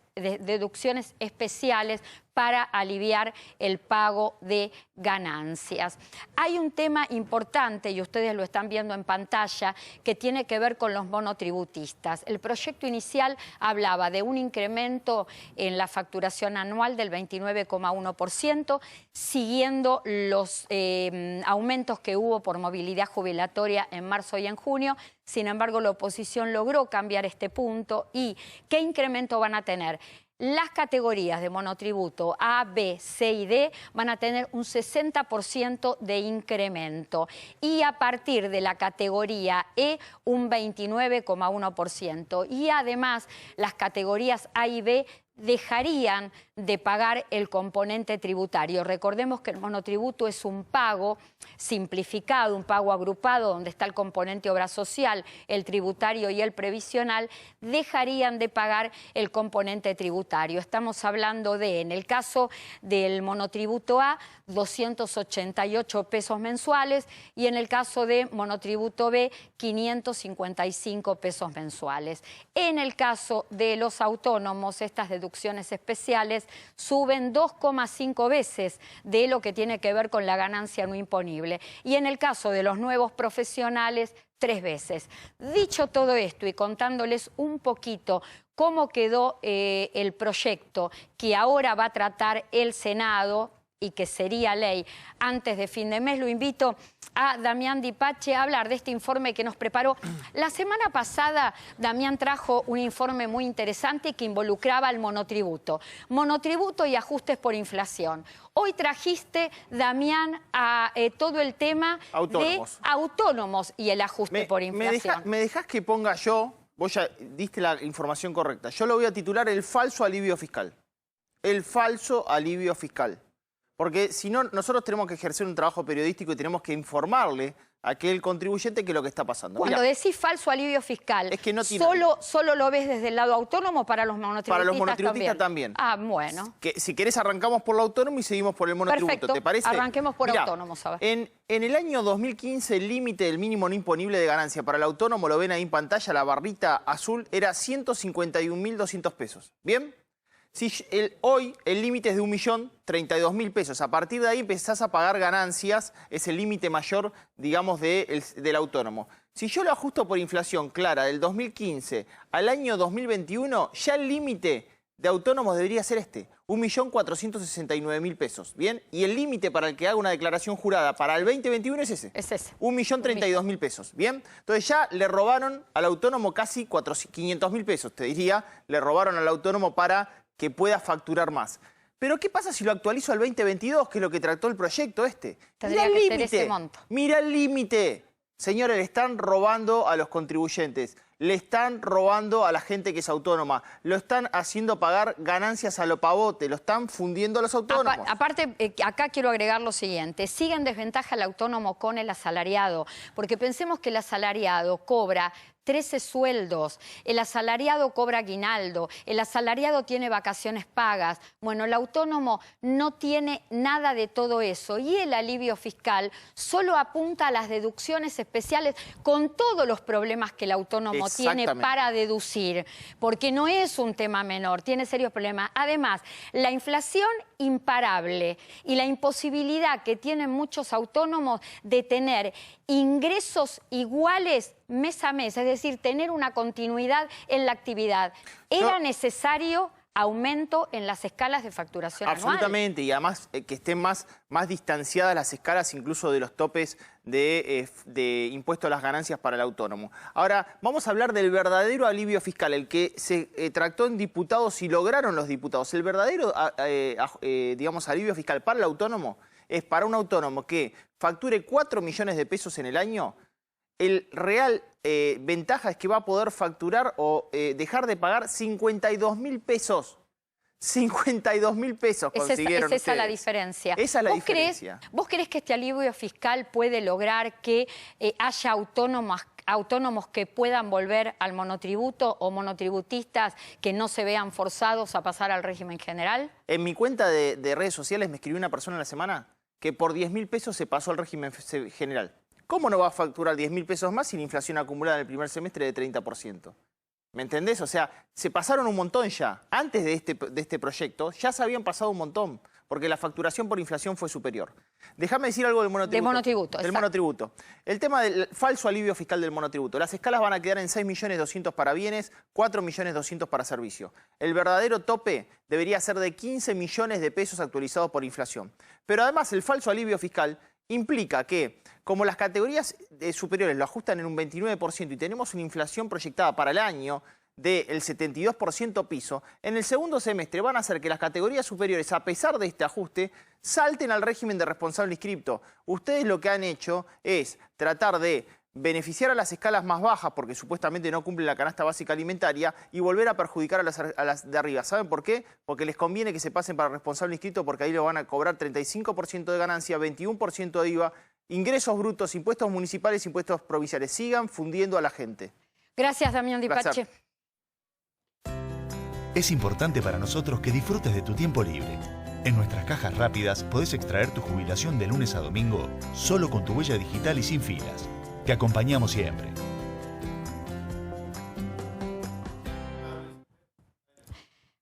especiales para aliviar el pago de ganancias. Hay un tema importante, y ustedes lo están viendo en pantalla, que tiene que ver con los monotributistas. El proyecto inicial hablaba de un incremento en la facturación anual del 29,1%, siguiendo los aumentos que hubo por movilidad jubilatoria en marzo y en junio. Sin embargo, la oposición logró cambiar este punto. ¿Y qué incremento van a tener? Las categorías de monotributo A, B, C y D van a tener un 60% de incremento y a partir de la categoría E un 29,1%. Y además las categorías A y B dejarían de pagar el componente tributario. Recordemos que el monotributo es un pago simplificado, un pago agrupado, donde está el componente obra social, el tributario y el previsional, dejarían de pagar el componente tributario. Estamos hablando de, en el caso del monotributo A, 288 pesos mensuales y en el caso de monotributo B, 555 pesos mensuales. En el caso de los autónomos, estas deducciones especiales suben 2,5 veces de lo que tiene que ver con la ganancia no imponible. Y en el caso de los nuevos profesionales, 3 veces. Dicho todo esto y contándoles un poquito cómo quedó el proyecto que ahora va a tratar el Senado y que sería ley antes de fin de mes. Lo invito a Damián Di Pace a hablar de este informe que nos preparó. La semana pasada Damián trajo un informe muy interesante que involucraba el monotributo. Monotributo y ajustes por inflación. Hoy trajiste, Damián, a todo el tema autónomos. De autónomos y el ajuste por inflación. ¿Me dejás que ponga yo? Vos ya diste la información correcta. Yo lo voy a titular el falso alivio fiscal. El falso alivio fiscal. Porque si no, nosotros tenemos que ejercer un trabajo periodístico y tenemos que informarle a aquel contribuyente que es lo que está pasando. Cuando Mirá, decís falso alivio fiscal, es que no tiene... ¿solo lo ves desde el lado autónomo para los monotributistas? Para los monotributistas también. Ah, bueno. Que, si querés arrancamos por el autónomo y seguimos por el monotributo. Perfecto. ¿Te parece? Arranquemos por Mirá, autónomos, a ver. En el año 2015 el límite del mínimo no imponible de ganancia para el autónomo, lo ven ahí en pantalla, la barrita azul, era 151.200 pesos. ¿Bien? Si hoy el límite es de 1.032.000 pesos. A partir de ahí empezás a pagar ganancias, es el límite mayor, digamos, del autónomo. Si yo lo ajusto por inflación clara del 2015 al año 2021, ya el límite de autónomos debería ser 1.469.000 pesos. ¿Bien? Y el límite para el que haga una declaración jurada para el 2021 es ese. Es ese. 1.032.000 pesos. ¿Bien? Entonces ya le robaron al autónomo casi 500.000 pesos, te diría. Le robaron al autónomo para que pueda facturar más. Pero ¿qué pasa si lo actualizo al 2022, que es lo que trató el proyecto este? Tendría que ser ese monto. Mira el límite. Señores, le están robando a los contribuyentes, le están robando a la gente que es autónoma, lo están haciendo pagar ganancias a lo pavote, lo están fundiendo a los autónomos. Aparte, acá quiero agregar lo siguiente, sigue en desventaja el autónomo con el asalariado, porque pensemos que el asalariado cobra 13 sueldos, el asalariado cobra aguinaldo, el asalariado tiene vacaciones pagas. Bueno, el autónomo no tiene nada de todo eso y el alivio fiscal solo apunta a las deducciones especiales con todos los problemas que el autónomo tiene para deducir, porque no es un tema menor, tiene serios problemas. Además, la inflación imparable y la imposibilidad que tienen muchos autónomos de tener ingresos iguales mes a mes, es decir, tener una continuidad en la actividad. ¿Era necesario aumento en las escalas de facturación absolutamente, anual? Y además que estén más distanciadas las escalas incluso de los topes de impuesto a las ganancias para el autónomo. Ahora, vamos a hablar del verdadero alivio fiscal, el que se trató en diputados y lograron los diputados. El verdadero, digamos, alivio fiscal para el autónomo es para un autónomo que facture 4 millones de pesos en el año. El real ventaja es que va a poder facturar o dejar de pagar 52.000 pesos. 52.000 pesos consiguieron es esa ustedes. La diferencia. Esa es la diferencia. ¿Vos creés que este alivio fiscal puede lograr que haya autónomos que puedan volver al monotributo o monotributistas que no se vean forzados a pasar al régimen general? En mi cuenta de redes sociales me escribió una persona en la semana que por 10.000 pesos se pasó al régimen general. ¿Cómo no va a facturar 10.000 pesos más si la inflación acumulada en el primer semestre es de 30%? ¿Me entendés? O sea, se pasaron un montón ya. Antes de este proyecto ya se habían pasado un montón, porque la facturación por inflación fue superior. Déjame decir algo del monotributo. Del monotributo, del monotributo. El tema del falso alivio fiscal del monotributo. Las escalas van a quedar en 6.200.000 para bienes, 4.200.000 para servicios. El verdadero tope debería ser de 15 millones de pesos actualizados por inflación. Pero además el falso alivio fiscal implica que, como las categorías superiores lo ajustan en un 29% y tenemos una inflación proyectada para el año del 72% piso, en el segundo semestre van a hacer que las categorías superiores, a pesar de este ajuste, salten al régimen de responsable inscripto. Ustedes lo que han hecho es tratar de beneficiar a las escalas más bajas, porque supuestamente no cumplen la canasta básica alimentaria, y volver a perjudicar a las de arriba. ¿Saben por qué? Porque les conviene que se pasen para responsable inscrito, porque ahí lo van a cobrar 35% de ganancia, 21% de IVA, ingresos brutos, impuestos municipales, impuestos provinciales. Sigan fundiendo a la gente. Gracias, Damián Di Pace. Es importante para nosotros que disfrutes de tu tiempo libre. En nuestras cajas rápidas podés extraer tu jubilación de lunes a domingo solo con tu huella digital y sin filas. Te acompañamos siempre.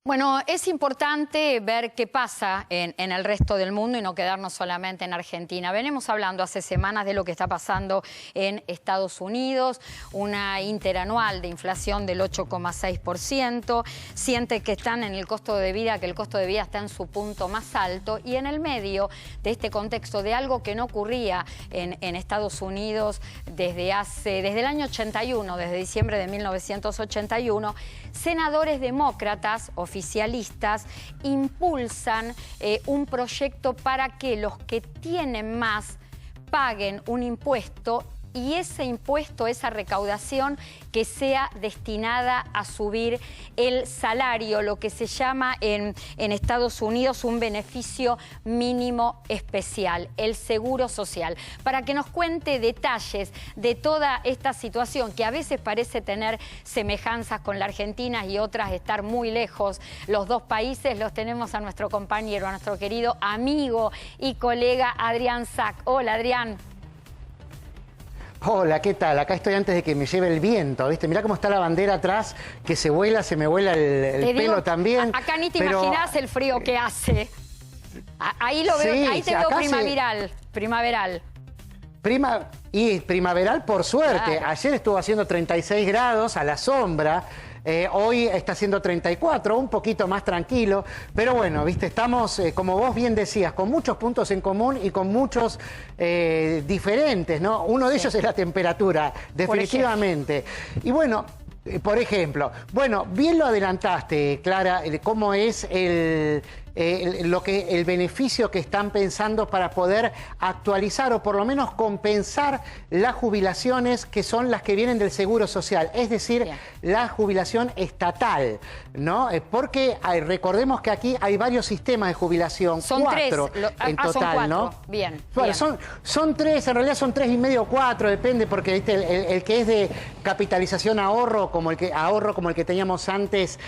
Bueno, es importante ver qué pasa en el resto del mundo y no quedarnos solamente en Argentina. Venimos hablando hace semanas de lo que está pasando en Estados Unidos, una interanual de inflación del 8,6%, siente que están en el costo de vida, que el costo de vida está en su punto más alto, y en el medio de este contexto de algo que no ocurría en Estados Unidos desde el año 81, desde diciembre de 1981, senadores demócratas oficialistas impulsan un proyecto para que los que tienen más paguen un impuesto, y ese impuesto, esa recaudación, que sea destinada a subir el salario, lo que se llama en Estados Unidos un beneficio mínimo especial, el seguro social. Para que nos cuente detalles de toda esta situación, que a veces parece tener semejanzas con la Argentina y otras estar muy lejos, los dos países, los tenemos a nuestro compañero, a nuestro querido amigo y colega Adrián Sack. Hola, Adrián. Hola, ¿qué tal? Acá estoy antes de que me lleve el viento, ¿viste? Mirá cómo está la bandera atrás, que se vuela, se me vuela el pelo también. Acá ni te imaginás el frío que hace. Ahí lo veo, sí, ahí te veo primaveral. Primaveral por suerte. Claro. Ayer estuvo haciendo 36 grados a la sombra. Hoy está haciendo 34, un poquito más tranquilo, pero bueno, viste, estamos, como vos bien decías, con muchos puntos en común y con muchos diferentes, ¿no? Uno de ellos es la temperatura, definitivamente. Y bueno, por ejemplo, bueno, bien lo adelantaste, Clara, cómo es el beneficio que están pensando para poder actualizar o por lo menos compensar las jubilaciones que son las que vienen del Seguro Social, es decir, bien, la jubilación estatal, ¿no? Porque recordemos que aquí hay varios sistemas de jubilación, son 4 en total, son 4. ¿no? Bien. Bueno, bien. Son 3, en realidad son 3,5 o 4, depende, porque ¿viste? El que es de capitalización ahorro, como el que teníamos antes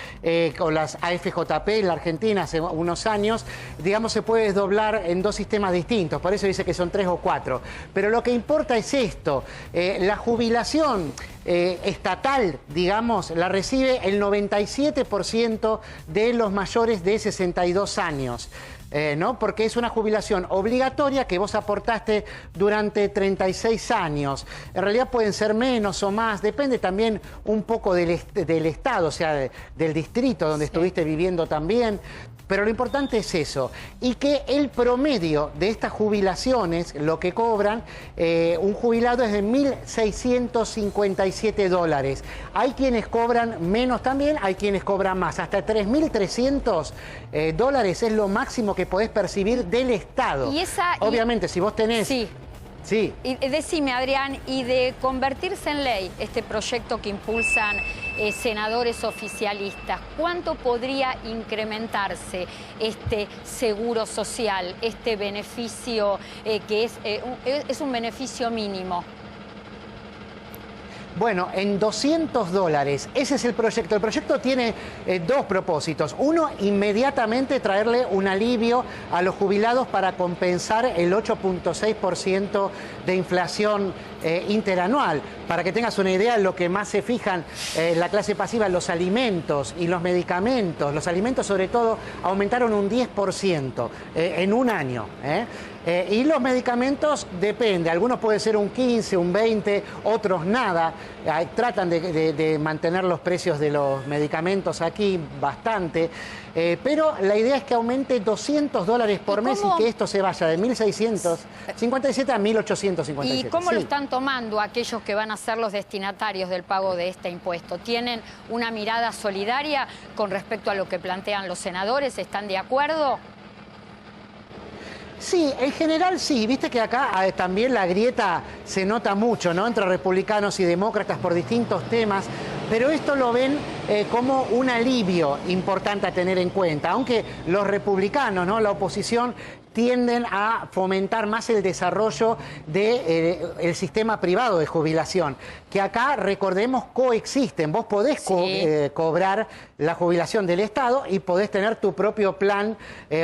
con las AFJP en la Argentina hace unos años, digamos, se puede desdoblar en 2 sistemas distintos, por eso dice que son 3 o 4. Pero lo que importa es esto, la jubilación estatal, digamos, la recibe el 97% de los mayores de 62 años. ¿No? Porque es una jubilación obligatoria que vos aportaste durante 36 años. En realidad pueden ser menos o más, depende también un poco del estado, o sea, del distrito donde estuviste viviendo también. Pero lo importante es eso, y que el promedio de estas jubilaciones, lo que cobran, un jubilado es de $1.657. Hay quienes cobran menos también, hay quienes cobran más. Hasta $3.300 es lo máximo que podés percibir del Estado. Obviamente, si vos tenés... Sí. Sí. Y decime, Adrián, y de convertirse en ley este proyecto que impulsan senadores oficialistas, ¿cuánto podría incrementarse este seguro social, este beneficio que es un beneficio mínimo? Bueno, en $200. Ese es el proyecto. El proyecto tiene 2 propósitos. Uno, inmediatamente traerle un alivio a los jubilados para compensar el 8,6% de inflación interanual. Para que tengas una idea, lo que más se fijan la clase pasiva, los alimentos y los medicamentos. Los alimentos, sobre todo, aumentaron un 10% en un año. Y los medicamentos depende, algunos puede ser un 15, un 20, otros nada. Tratan de mantener los precios de los medicamentos aquí bastante, pero la idea es que aumente $200 por mes y que esto se vaya de 1.657 a 1.857. ¿Y cómo lo están tomando aquellos que van a ser los destinatarios del pago de este impuesto? ¿Tienen una mirada solidaria con respecto a lo que plantean los senadores? ¿Están de acuerdo? Sí, en general sí. Viste que acá también la grieta se nota mucho, ¿no? Entre republicanos y demócratas por distintos temas, pero esto lo ven como un alivio importante a tener en cuenta, aunque los republicanos, ¿no? La oposición tienden a fomentar más el desarrollo del sistema privado de jubilación, que acá, recordemos, coexisten. Vos podés cobrar la jubilación del Estado y podés tener tu propio plan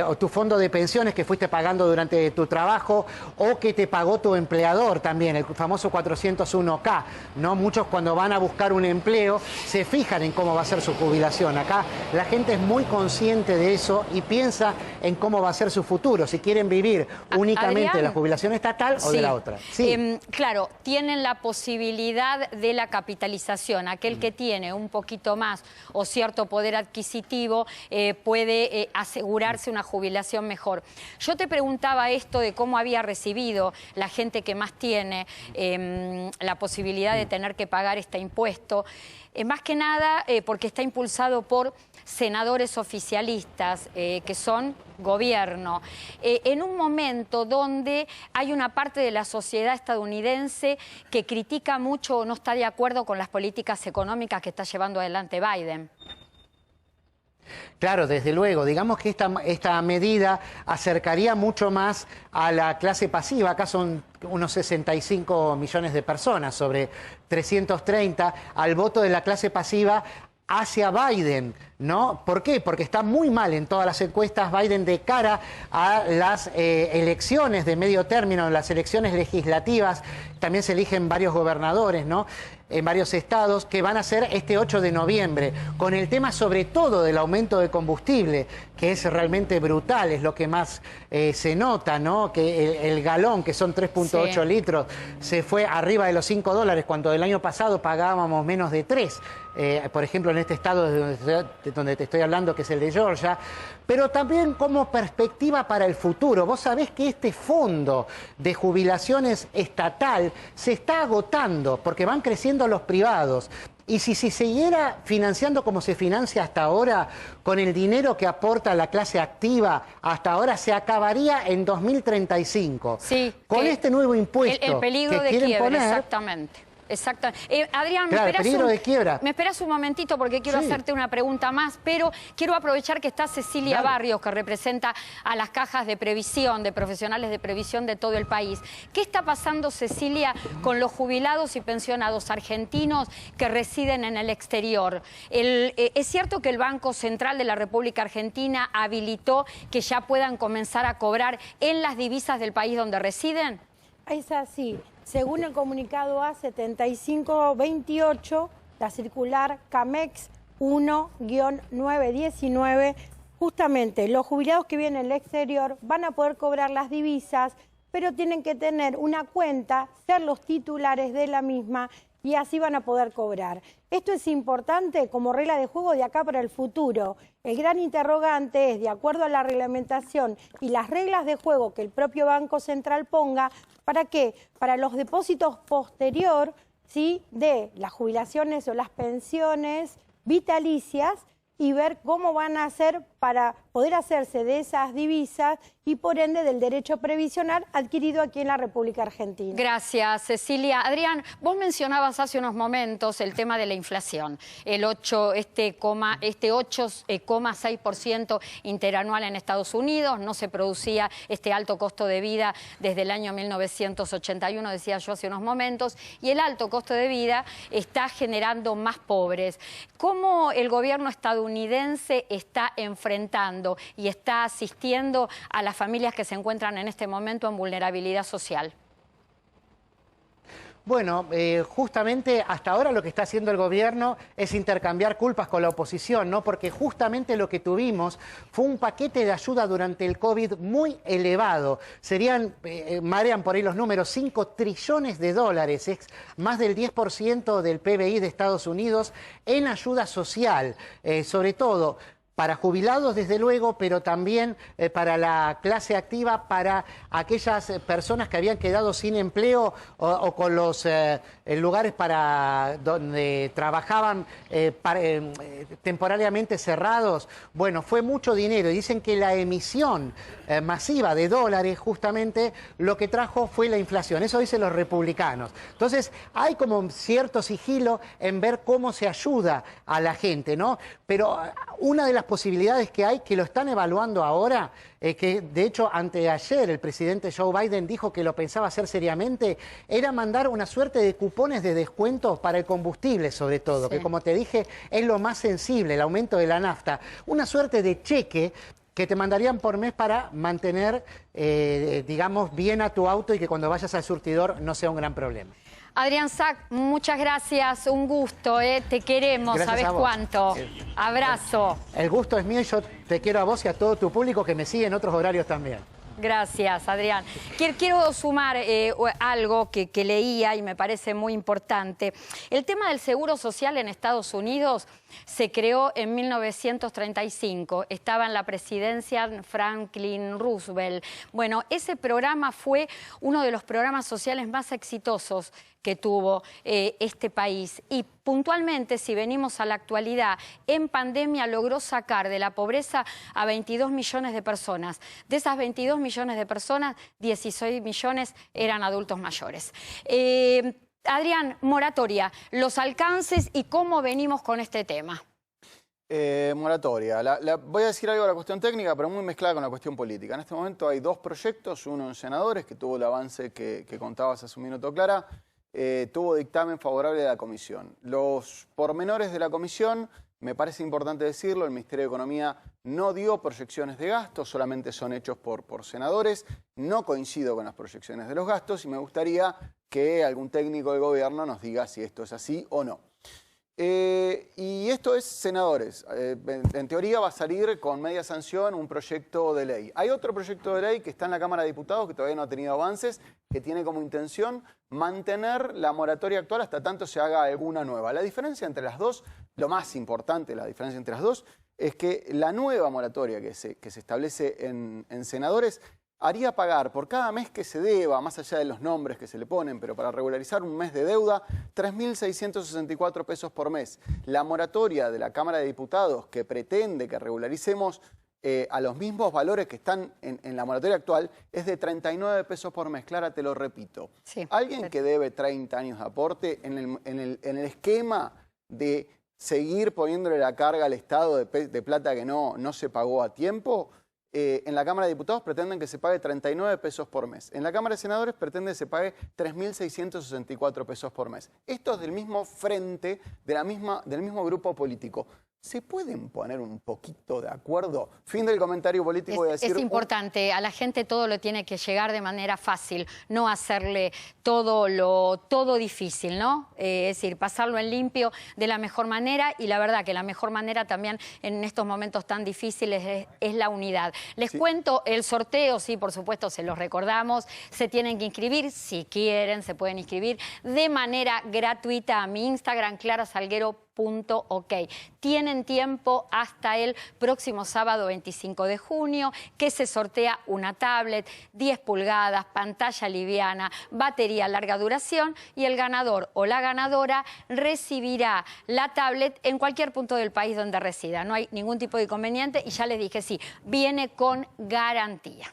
o tu fondo de pensiones que fuiste pagando durante tu trabajo o que te pagó tu empleador también, el famoso 401K, ¿no? Muchos cuando van a buscar un empleo se fijan en cómo cómo va a ser su jubilación. Acá la gente es muy consciente de eso y piensa en cómo va a ser su futuro, si quieren vivir únicamente Adrián, de la jubilación estatal o de la otra. Sí. Claro, tienen la posibilidad de la capitalización. Aquel que tiene un poquito más o cierto poder adquisitivo puede asegurarse una jubilación mejor. Yo te preguntaba esto de cómo había recibido la gente que más tiene la posibilidad de tener que pagar este impuesto. Más que nada porque está impulsado por senadores oficialistas que son gobierno, en un momento donde hay una parte de la sociedad estadounidense que critica mucho o no está de acuerdo con las políticas económicas que está llevando adelante Biden. Claro, desde luego. Digamos que esta medida acercaría mucho más a la clase pasiva. Acá son unos 65 millones de personas, sobre 330, al voto de la clase pasiva hacia Biden, ¿no? ¿Por qué? Porque está muy mal en todas las encuestas Biden de cara a las elecciones de medio término, las elecciones legislativas. También se eligen varios gobernadores, ¿no?, en varios estados, que van a ser este 8 de noviembre, con el tema sobre todo del aumento de combustible, que es realmente brutal, es lo que más se nota, ¿no? Que el galón, que son 3.8 litros, se fue arriba de los $5, cuando el año pasado pagábamos menos de 3. Por ejemplo, en este estado de donde te estoy hablando, que es el de Georgia, pero también como perspectiva para el futuro. Vos sabés que este fondo de jubilaciones estatal se está agotando, porque van creciendo los privados. Y si se siguiera financiando como se financia hasta ahora, con el dinero que aporta la clase activa, hasta ahora se acabaría en 2035. Sí, con este nuevo impuesto el peligro que de quieren quiebra, poner, exactamente. Adrián, claro, peligro de quiebra. me esperas un momentito porque quiero hacerte una pregunta más, pero quiero aprovechar que está Cecilia Barrios, que representa a las cajas de previsión, de profesionales de previsión de todo el país. ¿Qué está pasando, Cecilia, con los jubilados y pensionados argentinos que residen en el exterior? ¿Es cierto que el Banco Central de la República Argentina habilitó que ya puedan comenzar a cobrar en las divisas del país donde residen? Es así. Según el comunicado A7528, la circular CAMEX 1-919, justamente los jubilados que vienen del exterior van a poder cobrar las divisas, pero tienen que tener una cuenta, ser los titulares de la misma y así van a poder cobrar. Esto es importante como regla de juego de acá para el futuro. El gran interrogante es, de acuerdo a la reglamentación y las reglas de juego que el propio Banco Central ponga, ¿para qué? Para los depósitos posterior, ¿sí?, de las jubilaciones o las pensiones vitalicias, y ver cómo van a hacer para poder hacerse de esas divisas y por ende del derecho previsional adquirido aquí en la República Argentina. Gracias, Cecilia. Adrián, vos mencionabas hace unos momentos el tema de la inflación, el 8,6% interanual en Estados Unidos. No se producía este alto costo de vida desde el año 1981, decía yo hace unos momentos, y el alto costo de vida está generando más pobres. ¿Cómo el gobierno estadounidense está enfrentando y está asistiendo a las familias que se encuentran en este momento en vulnerabilidad social? Bueno, justamente hasta ahora lo que está haciendo el gobierno es intercambiar culpas con la oposición, ¿no? Porque justamente lo que tuvimos fue un paquete de ayuda durante el COVID muy elevado. Serían, marean por ahí los números, 5 trillones de dólares, es más del 10% del PBI de Estados Unidos en ayuda social, sobre todo para jubilados, desde luego, pero también para la clase activa, para aquellas personas que habían quedado sin empleo o con los lugares para donde trabajaban temporariamente cerrados. Bueno, fue mucho dinero. Dicen que la emisión masiva de dólares justamente lo que trajo fue la inflación. Eso dicen los republicanos. Entonces, hay como cierto sigilo en ver cómo se ayuda a la gente, ¿no? Pero una de las posibilidades que hay, que lo están evaluando ahora, que de hecho anteayer el presidente Joe Biden dijo que lo pensaba hacer seriamente, era mandar una suerte de cupones de descuento para el combustible, sobre todo, que como te dije es lo más sensible, el aumento de la nafta, una suerte de cheque que te mandarían por mes para mantener, digamos, bien a tu auto y que cuando vayas al surtidor no sea un gran problema. Adrián Sac, muchas gracias, un gusto, te queremos, Gracias ¿sabes a vos. cuánto? Abrazo. El gusto es mío y yo te quiero a vos y a todo tu público que me sigue en otros horarios también. Gracias, Adrián. Quiero sumar algo que leía y me parece muy importante. El tema del seguro social en Estados Unidos se creó en 1935. Estaba en la presidencia Franklin Roosevelt. Bueno, ese programa fue uno de los programas sociales más exitosos que tuvo este país. Y puntualmente, si venimos a la actualidad, en pandemia logró sacar de la pobreza a 22 millones de personas. De esas 22 millones de personas, 16 millones eran adultos mayores. Adrián, moratoria, los alcances y cómo venimos con este tema. Moratoria. Voy a decir algo de la cuestión técnica, pero muy mezclada con la cuestión política. En este momento hay dos proyectos, uno en senadores, que tuvo el avance que contabas hace un minuto, Clara, tuvo dictamen favorable de la comisión. Los pormenores de la comisión, me parece importante decirlo, el Ministerio de Economía no dio proyecciones de gastos, solamente son hechos por senadores. No coincido con las proyecciones de los gastos y me gustaría que algún técnico del gobierno nos diga si esto es así o no. Y esto es senadores. En teoría va a salir con media sanción un proyecto de ley. Hay otro proyecto de ley que está en la Cámara de Diputados que todavía no ha tenido avances, que tiene como intención mantener la moratoria actual hasta tanto se haga alguna nueva. La diferencia entre las dos, lo más importante, la diferencia entre las dos, es que la nueva moratoria que se establece en senadores haría pagar por cada mes que se deba, más allá de los nombres que se le ponen, pero para regularizar un mes de deuda, 3.664 pesos por mes. La moratoria de la Cámara de Diputados, que pretende que regularicemos a los mismos valores que están en la moratoria actual, es de 39 pesos por mes. Clara, te lo repito. Sí, Alguien que debe 30 años de aporte, en el esquema de seguir poniéndole la carga al Estado de plata que no se pagó a tiempo, en la Cámara de Diputados pretenden que se pague 39 pesos por mes. En la Cámara de Senadores pretende que se pague 3.664 pesos por mes. Esto es del mismo frente, del mismo grupo político. ¿Se pueden poner un poquito de acuerdo? Fin del comentario político. Voy a decir, es importante, a la gente todo le tiene que llegar de manera fácil, no hacerle todo difícil, ¿no? Es decir, pasarlo en limpio de la mejor manera, y la verdad que la mejor manera también en estos momentos tan difíciles es la unidad. Les cuento el sorteo, sí, por supuesto, se los recordamos, se tienen que inscribir, si quieren, se pueden inscribir de manera gratuita a mi Instagram, clarasalguero.ok. Tienen tiempo hasta el próximo sábado 25 de junio, que se sortea una tablet, 10 pulgadas, pantalla liviana, batería larga duración, y el ganador o la ganadora recibirá la tablet en cualquier punto del país donde resida. No hay ningún tipo de inconveniente y ya les dije, sí, viene con garantía.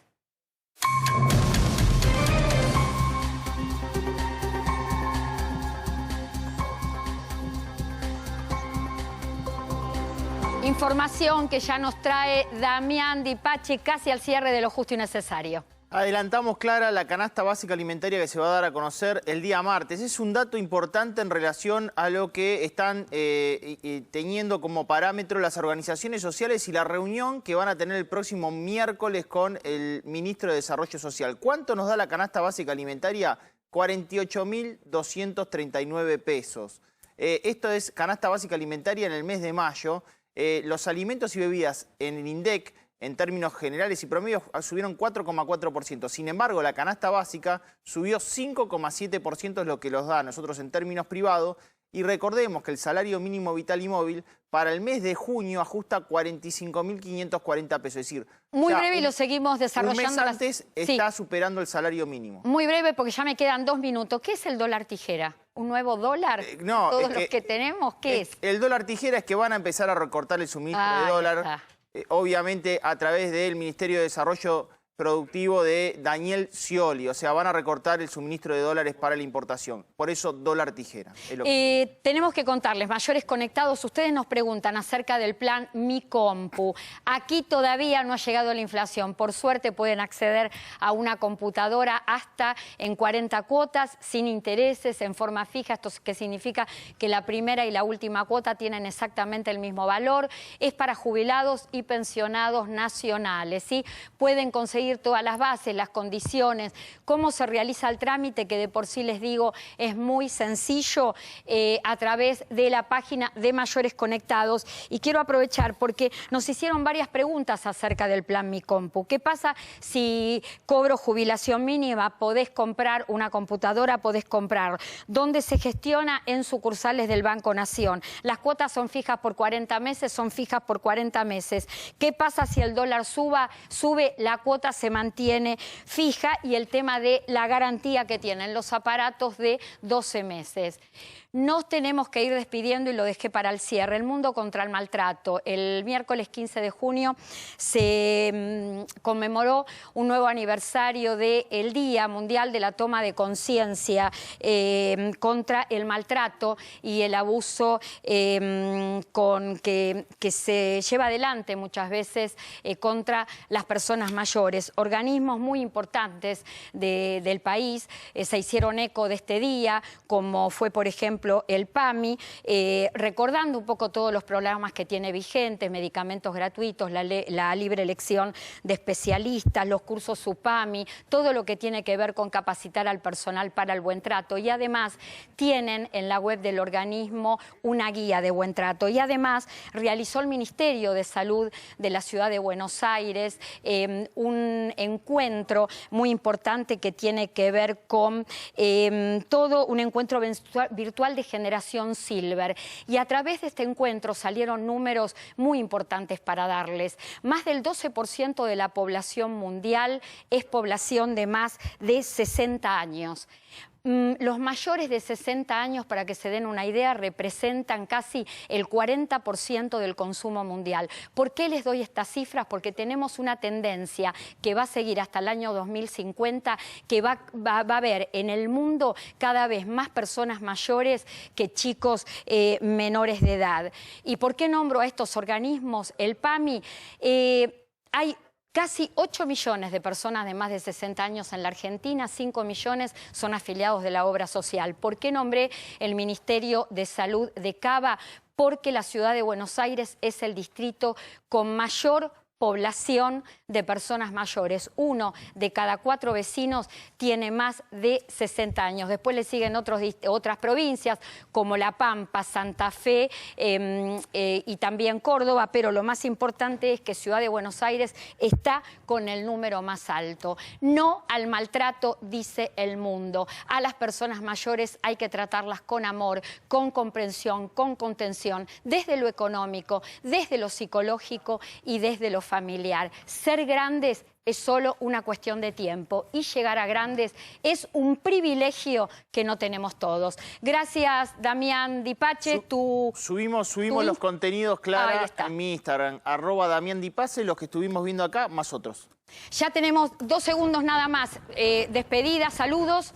Información que ya nos trae Damián Di Pachi, casi al cierre de Lo Justo y Necesario. Adelantamos, Clara, la canasta básica alimentaria que se va a dar a conocer el día martes. Es un dato importante en relación a lo que están teniendo como parámetro las organizaciones sociales y la reunión que van a tener el próximo miércoles con el ministro de Desarrollo Social. ¿Cuánto nos da la canasta básica alimentaria? 48.239 pesos. Esto es canasta básica alimentaria en el mes de mayo. Los alimentos y bebidas en el INDEC, en términos generales y promedios, subieron 4,4%. Sin embargo, la canasta básica subió 5,7%, es lo que los da a nosotros en términos privados. Y recordemos que el salario mínimo vital y móvil para el mes de junio ajusta 45.540 pesos. Es decir, muy breve y lo seguimos desarrollando. Un mes antes está superando el salario mínimo. Muy breve porque ya me quedan 2 minutos. ¿Qué es el dólar tijera? ¿Un nuevo dólar? No, ¿Todos los que tenemos? ¿Qué es? El dólar tijera es que van a empezar a recortar el suministro de dólar. Obviamente a través del Ministerio de Desarrollo Productivo de Daniel Scioli. O sea, van a recortar el suministro de dólares para la importación. Por eso, dólar tijera. Tenemos que contarles, mayores conectados, ustedes nos preguntan acerca del plan Mi Compu. Aquí todavía no ha llegado la inflación. Por suerte pueden acceder a una computadora hasta en 40 cuotas, sin intereses, en forma fija. Esto que significa que la primera y la última cuota tienen exactamente el mismo valor. Es para jubilados y pensionados nacionales, ¿sí? Pueden conseguir seguir todas las bases, las condiciones, cómo se realiza el trámite, que de por sí les digo es muy sencillo, a través de la página de Mayores Conectados. Y quiero aprovechar porque nos hicieron varias preguntas acerca del plan Mi Compu. ¿Qué pasa si cobro jubilación mínima? ¿Podés comprar una computadora? ¿Podés comprar? ¿Dónde se gestiona? En sucursales del Banco Nación. Las cuotas son fijas por 40 meses, son fijas por 40 meses. ¿Qué pasa si el dólar sube? La cuota se mantiene fija, y el tema de la garantía que tienen los aparatos de 12 meses. Nos tenemos que ir despidiendo y lo dejé para el cierre. El Mundo contra el Maltrato. El miércoles 15 de junio se conmemoró un nuevo aniversario del Día Mundial de la Toma de Conciencia contra el maltrato y el abuso que se lleva adelante muchas veces contra las personas mayores. Organismos muy importantes del país se hicieron eco de este día, como fue, por ejemplo, el PAMI, recordando un poco todos los programas que tiene vigentes, medicamentos gratuitos, la libre elección de especialistas, los cursos SUPAMI, todo lo que tiene que ver con capacitar al personal para el buen trato. Y además tienen en la web del organismo una guía de buen trato. Y además realizó el Ministerio de Salud de la Ciudad de Buenos Aires un encuentro muy importante que tiene que ver con todo un encuentro virtual de Generación Silver. Y a través de este encuentro salieron números muy importantes para darles. Más del 12% de la población mundial es población de más de 60 años. Los mayores de 60 años, para que se den una idea, representan casi el 40% del consumo mundial. ¿Por qué les doy estas cifras? Porque tenemos una tendencia que va a seguir hasta el año 2050, que va a haber en el mundo cada vez más personas mayores que chicos menores de edad. ¿Y por qué nombro a estos organismos? El PAMI, hay casi 8 millones de personas de más de 60 años en la Argentina, 5 millones son afiliados de la obra social. ¿Por qué nombré el Ministerio de Salud de Cava? Porque la ciudad de Buenos Aires es el distrito con mayor población de personas mayores. 1 de cada 4 vecinos tiene más de 60 años. Después le siguen otras provincias como La Pampa, Santa Fe y también Córdoba, pero lo más importante es que Ciudad de Buenos Aires está con el número más alto. No al maltrato, dice el Mundo. A las personas mayores hay que tratarlas con amor, con comprensión, con contención, desde lo económico, desde lo psicológico y desde lo familiar. Ser grandes es solo una cuestión de tiempo y llegar a grandes es un privilegio que no tenemos todos. Gracias, Damián Di Pace. Subimos los contenidos, Clara, en mi Instagram, @DamiánDiPace, los que estuvimos viendo acá, más otros. Ya tenemos 2 segundos nada más. Despedida, saludos,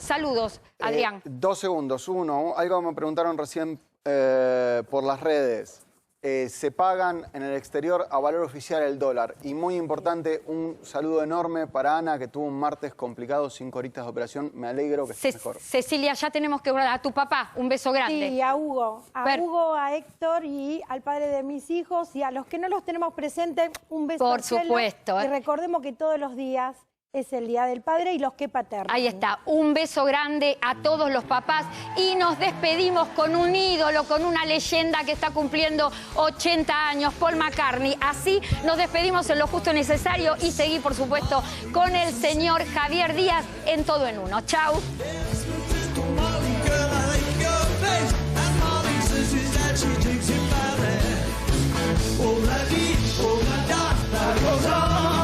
Adrián. 2 segundos. Uno, algo me preguntaron recién por las redes. Se pagan en el exterior a valor oficial el dólar. Y muy importante, un saludo enorme para Ana, que tuvo un martes complicado, 5 horitas de operación. Me alegro que estés mejor. Cecilia, ya tenemos que hablar a tu papá. Un beso grande. Sí, a Hugo. Hugo, a Héctor y al padre de mis hijos. Y a los que no los tenemos presentes, un beso. Por supuesto. Y recordemos que todos los días es el Día del Padre y los que paternan. Ahí está, un beso grande a todos los papás y nos despedimos con un ídolo, con una leyenda que está cumpliendo 80 años, Paul McCartney. Así nos despedimos en lo justo y necesario y seguí, por supuesto, con el señor Javier Díaz en Todo en Uno. Chau. Oh,